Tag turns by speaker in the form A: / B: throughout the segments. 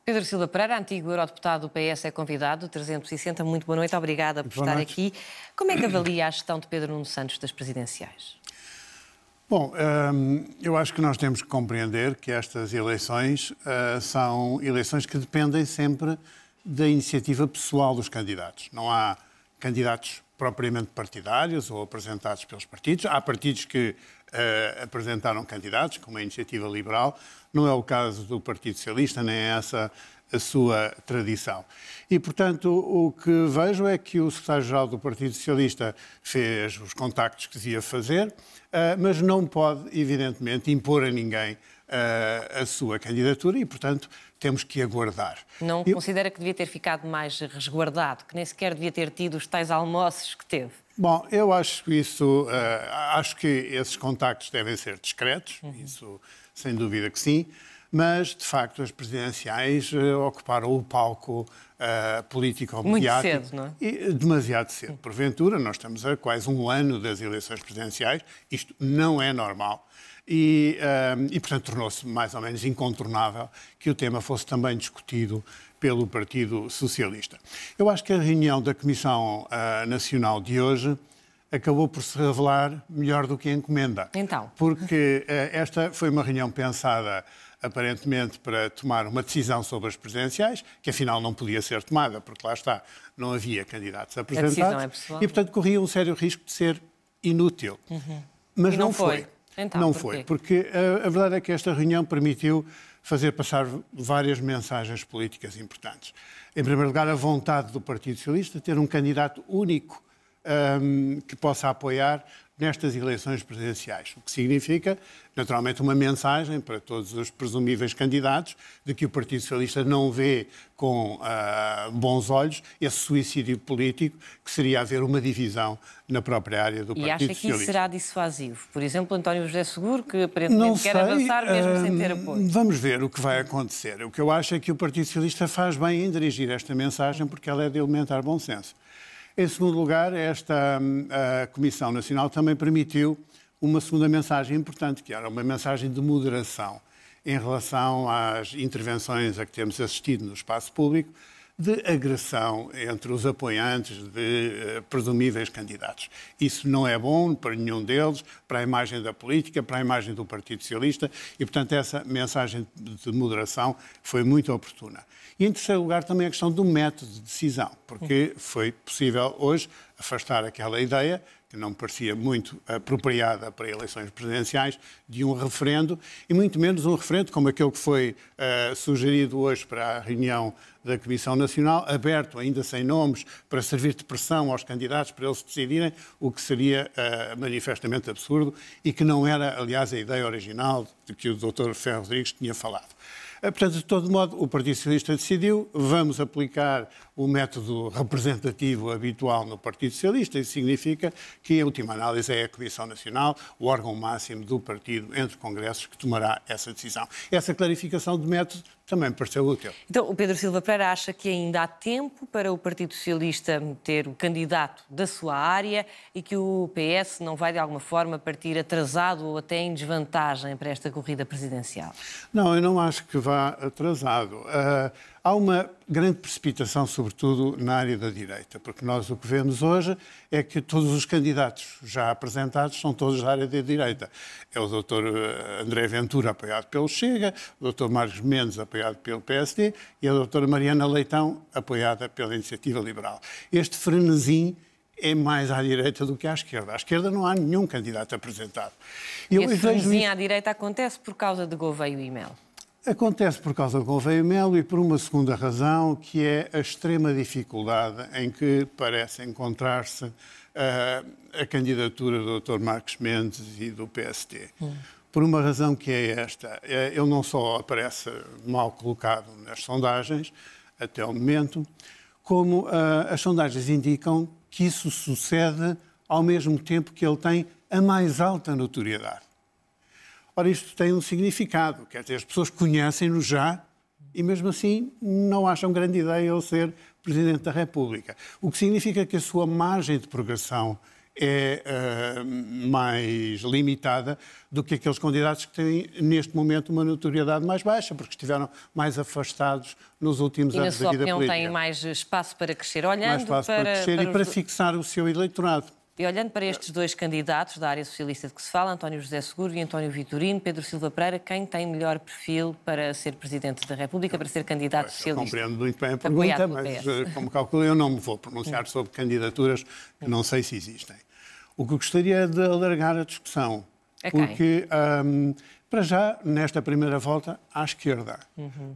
A: Pedro Silva Pereira, antigo eurodeputado do PS, é convidado, 360. Muito boa noite, obrigada por estar aqui. Como é que avalia a gestão de Pedro Nuno Santos das presidenciais?
B: Bom, eu acho que nós temos que compreender que estas eleições são eleições que dependem sempre da iniciativa pessoal dos candidatos. Não há candidatos propriamente partidários ou apresentados pelos partidos. Há partidos que apresentaram candidatos, como a Iniciativa Liberal. Não é o caso do Partido Socialista, nem é essa a sua tradição. E, portanto, o que vejo é que o secretário-geral do Partido Socialista fez os contactos que devia fazer, mas não pode, evidentemente, impor a ninguém a sua candidatura e, portanto, temos que aguardar.
A: Não considera que devia ter ficado mais resguardado, que nem sequer devia ter tido os tais almoços que teve?
B: Bom, eu acho que acho que esses contactos devem ser discretos, isso sem dúvida que sim, mas, de facto, as presidenciais ocuparam o palco político-mediático.
A: Muito cedo, não é?
B: E demasiado cedo. Porventura, nós estamos a quase um ano das eleições presidenciais, isto não é normal. E portanto, tornou-se mais ou menos incontornável que o tema fosse também discutido pelo Partido Socialista. Eu acho que a reunião da Comissão Nacional de hoje acabou por se revelar melhor do que a encomenda.
A: Então?
B: Porque esta foi uma reunião pensada aparentemente para tomar uma decisão sobre as presidenciais, que afinal não podia ser tomada, porque lá está, não havia candidatos apresentados.
A: A decisão é pessoal.
B: E, portanto, corria um sério risco de ser inútil. Mas
A: e não foi. Então,
B: não foi, porque a verdade é que esta reunião permitiu fazer passar várias mensagens políticas importantes. Em primeiro lugar, a vontade do Partido Socialista de ter um candidato único que possa apoiar nestas eleições presidenciais, o que significa, naturalmente, uma mensagem para todos os presumíveis candidatos de que o Partido Socialista não vê com bons olhos esse suicídio político que seria haver uma divisão na própria área do Partido Socialista.
A: E acha que isso será dissuasivo? Por exemplo, António José Seguro, que aparentemente quer avançar mesmo sem ter apoio.
B: Vamos ver o que vai acontecer. O que eu acho é que o Partido Socialista faz bem em dirigir esta mensagem porque ela é de elementar bom senso. Em segundo lugar, esta Comissão Nacional também permitiu uma segunda mensagem importante, que era uma mensagem de moderação em relação às intervenções a que temos assistido no espaço público, de agressão entre os apoiantes de presumíveis candidatos. Isso não é bom para nenhum deles, para a imagem da política, para a imagem do Partido Socialista e, portanto, essa mensagem de moderação foi muito oportuna. E, em terceiro lugar, também a questão do método de decisão, porque foi possível hoje afastar aquela ideia, que não me parecia muito apropriada para eleições presidenciais, de um referendo, e muito menos um referendo como aquele que foi sugerido hoje para a reunião da Comissão Nacional, aberto, ainda sem nomes, para servir de pressão aos candidatos para eles decidirem, o que seria manifestamente absurdo e que não era, aliás, a ideia original de que o Dr. Ferro Rodrigues tinha falado. Portanto, de todo modo, o Partido Socialista decidiu, vamos aplicar o método representativo habitual no Partido Socialista. Isso significa que, em última análise, é a Comissão Nacional, o órgão máximo do partido entre congressos, que tomará essa decisão. Essa clarificação de método também me pareceu útil.
A: Então, o Pedro Silva Pereira acha que ainda há tempo para o Partido Socialista ter o candidato da sua área e que o PS não vai, de alguma forma, partir atrasado ou até em desvantagem para esta corrida presidencial?
B: Não, eu não acho que vá atrasado. Há uma grande precipitação, sobretudo na área da direita, porque nós o que vemos hoje é que todos os candidatos já apresentados são todos da área da direita. É o Dr. André Ventura, apoiado pelo Chega, o Dr. Marcos Mendes, apoiado pelo PSD, e a Dra. Mariana Leitão, apoiada pela Iniciativa Liberal. Este frenesim é mais à direita do que à esquerda. À esquerda não há nenhum candidato apresentado.
A: E esse frenesim à direita acontece por causa de Gouveia e Melo?
B: Acontece por causa de Gouveia e Melo e por uma segunda razão, que é a extrema dificuldade em que parece encontrar-se a candidatura do Dr. Marcos Mendes e do PSD. Por uma razão que é esta. Ele não só aparece mal colocado nas sondagens, até o momento, como as sondagens indicam que isso sucede ao mesmo tempo que ele tem a mais alta notoriedade. Ora, isto tem um significado, quer dizer, as pessoas conhecem-no já e mesmo assim não acham grande ideia ele ser Presidente da República. O que significa que a sua margem de progressão é mais limitada do que aqueles candidatos que têm, neste momento, uma notoriedade mais baixa, porque estiveram mais afastados nos últimos anos da vida política.
A: E, na sua opinião, têm mais espaço para crescer, olhando
B: mais espaço para crescer e para fixar o seu eleitorado.
A: E olhando para estes dois candidatos da área socialista de que se fala, António José Seguro e António Vitorino, Pedro Silva Pereira, quem tem melhor perfil para ser Presidente da República, para ser candidato socialista?
B: Eu compreendo muito bem a pergunta, mas como calculo, eu não me vou pronunciar sobre candidaturas que não sei se existem. O que eu gostaria é de alargar a discussão, porque, para já, nesta primeira volta, à esquerda.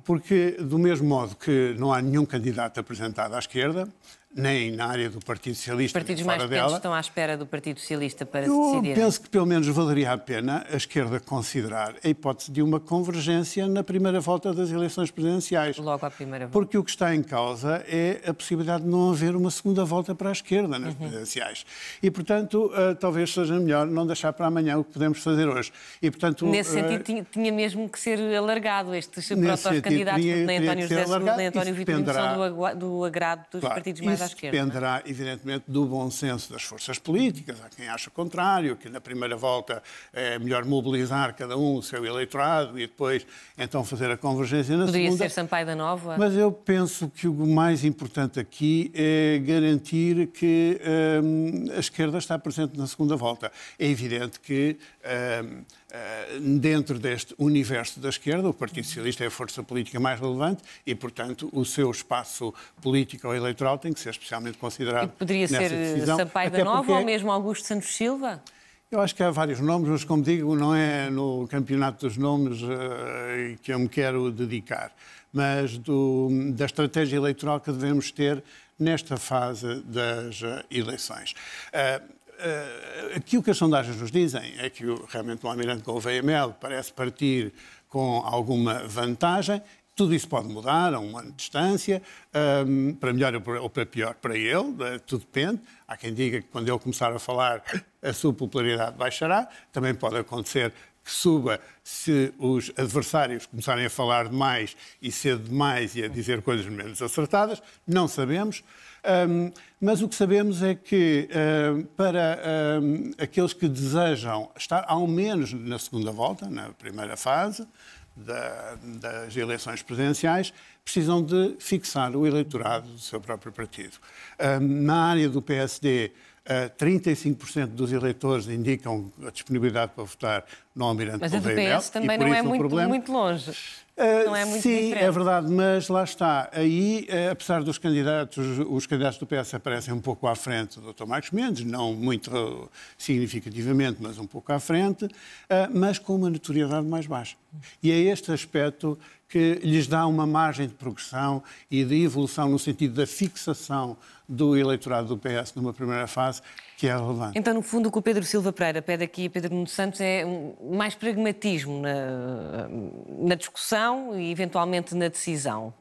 B: Porque, do mesmo modo que não há nenhum candidato apresentado à esquerda, nem na área do Partido Socialista,
A: os partidos
B: nem fora
A: mais
B: dela.
A: pequenos estão à espera do Partido Socialista para se
B: Eu
A: decidirem.
B: penso que pelo menos valeria a pena a esquerda considerar a hipótese de uma convergência na primeira volta das eleições presidenciais.
A: Logo à primeira volta.
B: Porque o que está em causa é a possibilidade de não haver uma segunda volta para a esquerda nas presidenciais. E, portanto, talvez seja melhor não deixar para amanhã o que podemos fazer hoje. E, portanto,
A: nesse sentido, tinha mesmo que ser alargado estes proto-candidatos, porque nem António José Seguro nem António Vitorino são do agrado dos partidos mais à esquerda.
B: Dependerá, evidentemente, do bom senso das forças políticas. Há quem acha o contrário, que na primeira volta é melhor mobilizar cada um o seu eleitorado e depois, então, fazer a convergência na segunda.
A: Poderia ser Sampaio da Nova?
B: Mas eu penso que o mais importante aqui é garantir que a esquerda está presente na segunda volta. É evidente que dentro deste universo da esquerda, o Partido Socialista é a força política mais relevante e, portanto, o seu espaço político ou eleitoral tem que ser especialmente considerado.
A: E poderia ser
B: decisão.
A: Sampaio da Nova ou mesmo Augusto Santos Silva?
B: Eu acho que há vários nomes, mas, como digo, não é no campeonato dos nomes que eu me quero dedicar, mas da estratégia eleitoral que devemos ter nesta fase das eleições. Aquilo que as sondagens nos dizem é que realmente o Almirante Gouveia Melo parece partir com alguma vantagem. Tudo isso pode mudar a um ano de distância, para melhor ou para pior para ele, tudo depende. Há quem diga que quando ele começar a falar a sua popularidade baixará, também pode acontecer que suba se os adversários começarem a falar demais e cedo demais e a dizer coisas menos acertadas, não sabemos. Mas o que sabemos é que para aqueles que desejam estar ao menos na segunda volta, na primeira fase, das eleições presidenciais, precisam de fixar o eleitorado do seu próprio partido. Na área do PSD, 35% dos eleitores indicam a disponibilidade para votar no Almirante Gouveia Melo.
A: Mas a do PS também não é muito longe. Não é muito
B: sim,
A: diferente.
B: É verdade, mas lá está. Aí, apesar dos candidatos, os candidatos do PS aparecem um pouco à frente do Dr. Marcos Mendes, não muito significativamente, mas um pouco à frente, mas com uma notoriedade mais baixa. E é este aspecto que lhes dá uma margem de progressão e de evolução no sentido da fixação do eleitorado do PS numa primeira fase, que é relevante.
A: Então, no fundo, o que o Pedro Silva Pereira pede aqui a Pedro Nuno Santos é mais pragmatismo na discussão e, eventualmente, na decisão,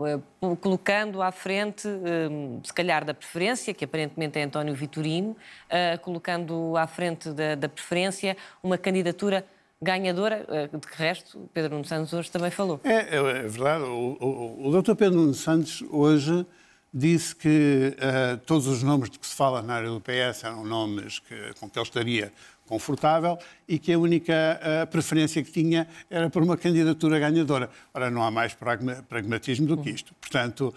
A: colocando à frente, se calhar, da preferência, que aparentemente é António Vitorino, colocando à frente da preferência uma candidatura ganhadora, de que resto, Pedro Nuno Santos hoje também falou.
B: É verdade. O Dr. Pedro Nuno Santos hoje disse que todos os nomes de que se fala na área do PS eram nomes com que ele estaria confortável e que a única preferência que tinha era por uma candidatura ganhadora. Ora, não há mais pragmatismo do que isto. Portanto,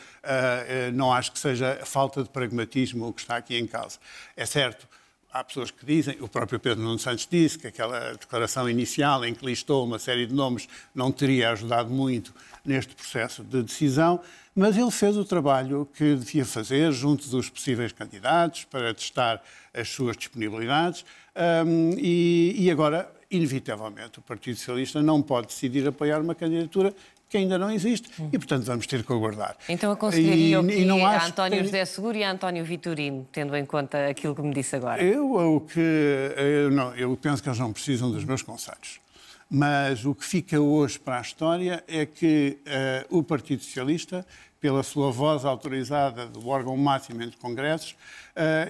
B: não acho que seja falta de pragmatismo o que está aqui em causa. É certo, há pessoas que dizem, o próprio Pedro Nuno Santos disse que aquela declaração inicial em que listou uma série de nomes não teria ajudado muito neste processo de decisão, mas ele fez o trabalho que devia fazer junto dos possíveis candidatos para testar as suas disponibilidades e agora, inevitavelmente, o Partido Socialista não pode decidir apoiar uma candidatura que ainda não existe e, portanto, vamos ter que aguardar.
A: Então aconselharia a António José Seguro e a António Vitorino, tendo em conta aquilo que me disse agora?
B: Eu penso que eles não precisam dos meus conselhos. Mas o que fica hoje para a história é que o Partido Socialista, pela sua voz autorizada do órgão máximo entre congressos,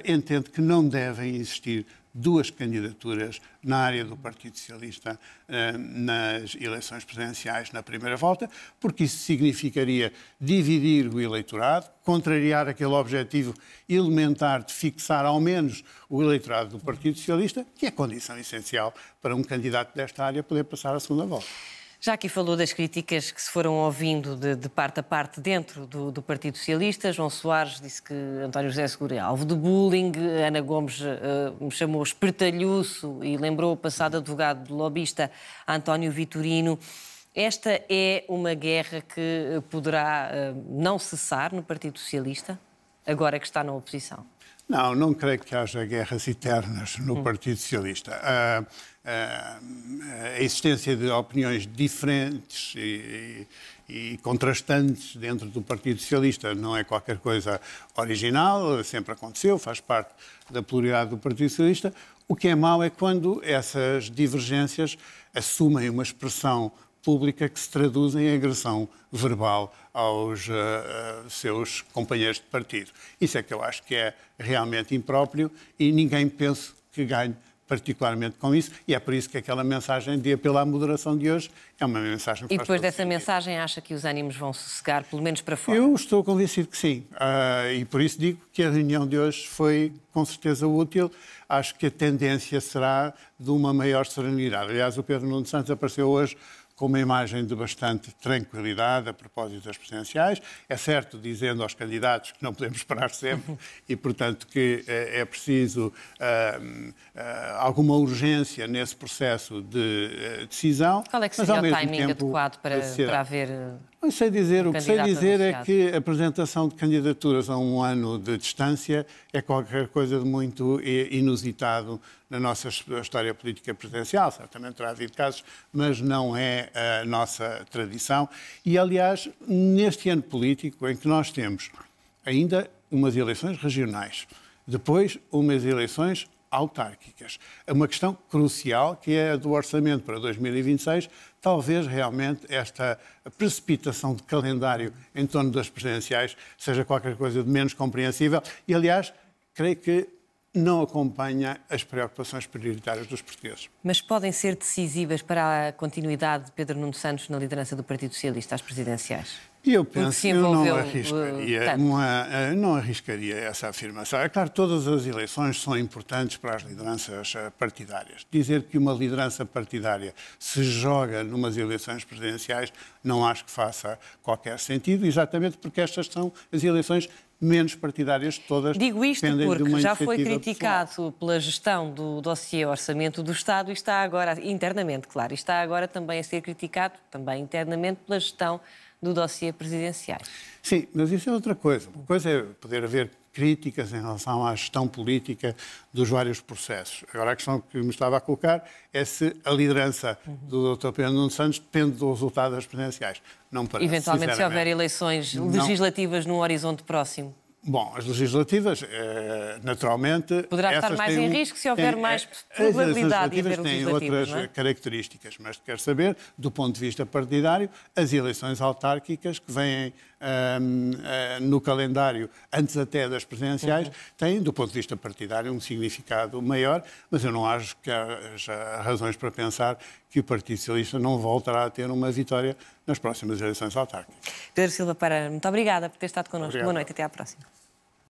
B: entende que não devem existir 2 candidaturas na área do Partido Socialista nas eleições presidenciais na primeira volta, porque isso significaria dividir o eleitorado, contrariar aquele objetivo elementar de fixar ao menos o eleitorado do Partido Socialista, que é condição essencial para um candidato desta área poder passar à segunda volta.
A: Já aqui falou das críticas que se foram ouvindo de parte a parte dentro do Partido Socialista. João Soares disse que António José Seguro é alvo de bullying. Ana Gomes me chamou espertalhuço e lembrou o passado advogado de lobista António Vitorino. Esta é uma guerra que poderá não cessar no Partido Socialista, agora que está na oposição?
B: Não, não creio que haja guerras eternas no Partido Socialista. A existência de opiniões diferentes e contrastantes dentro do Partido Socialista não é qualquer coisa original, sempre aconteceu, faz parte da pluralidade do Partido Socialista. O que é mau é quando essas divergências assumem uma expressão pública que se traduz em agressão verbal aos seus companheiros de partido. Isso é que eu acho que é realmente impróprio e ninguém penso que ganhe particularmente com isso, e é por isso que aquela mensagem de apelo à moderação de hoje é uma mensagem que
A: E
B: faz
A: depois
B: todo
A: dessa
B: sentido.
A: mensagem acha que os ânimos vão sossegar, pelo menos para fora?
B: Eu estou convencido que sim, e por isso digo que a reunião de hoje foi com certeza útil. Acho que a tendência será de uma maior serenidade. Aliás, o Pedro Nuno Santos apareceu hoje com uma imagem de bastante tranquilidade a propósito das presidenciais. É certo, dizendo aos candidatos que não podemos esperar sempre e, portanto, que é preciso alguma urgência nesse processo de decisão.
A: Qual é que seria o timing adequado para haver...
B: Não sei dizer. O que sei dizer é
A: anunciado?
B: que a apresentação de candidaturas a um ano de distância é qualquer coisa de muito inusitado na nossa história política presidencial. Certamente terá havido casos, mas não é a nossa tradição. E, aliás, neste ano político em que nós temos ainda umas eleições regionais, depois umas eleições autárquicas, uma questão crucial que é a do orçamento para 2026, talvez realmente esta precipitação de calendário em torno das presidenciais seja qualquer coisa de menos compreensível e, aliás, creio que não acompanha as preocupações prioritárias dos portugueses.
A: Mas podem ser decisivas para a continuidade de Pedro Nuno Santos na liderança do Partido Socialista às presidenciais?
B: E eu penso que eu não arriscaria essa afirmação. É claro, todas as eleições são importantes para as lideranças partidárias. Dizer que uma liderança partidária se joga numas eleições presidenciais não acho que faça qualquer sentido, exatamente porque estas são as eleições menos partidárias de todas.
A: Digo isto porque já foi criticado
B: pessoal
A: pela gestão do dossiê Orçamento do Estado e está agora, internamente, claro, e está agora também a ser criticado, também internamente, pela gestão do dossiê presidenciais.
B: Sim, mas isso é outra coisa. Uma coisa é poder haver críticas em relação à gestão política dos vários processos. Agora, a questão que me estava a colocar é se a liderança do Dr. Pedro Nuno Santos depende do resultado das presidenciais. Não me parece,
A: eventualmente, se houver eleições legislativas no horizonte próximo.
B: Bom, as legislativas, naturalmente...
A: Poderá estar mais em risco se houver mais probabilidade de haver
B: legislativas. Têm outras características, mas quero saber, do ponto de vista partidário, as eleições autárquicas que vêm no calendário, antes até das presidenciais, têm, do ponto de vista partidário, um significado maior, mas eu não acho que haja razões para pensar que o Partido Socialista não voltará a ter uma vitória nas próximas eleições autárquicas.
A: Pedro Silva Pereira, muito obrigada por ter estado connosco.
B: Obrigado.
A: Boa noite, até à próxima.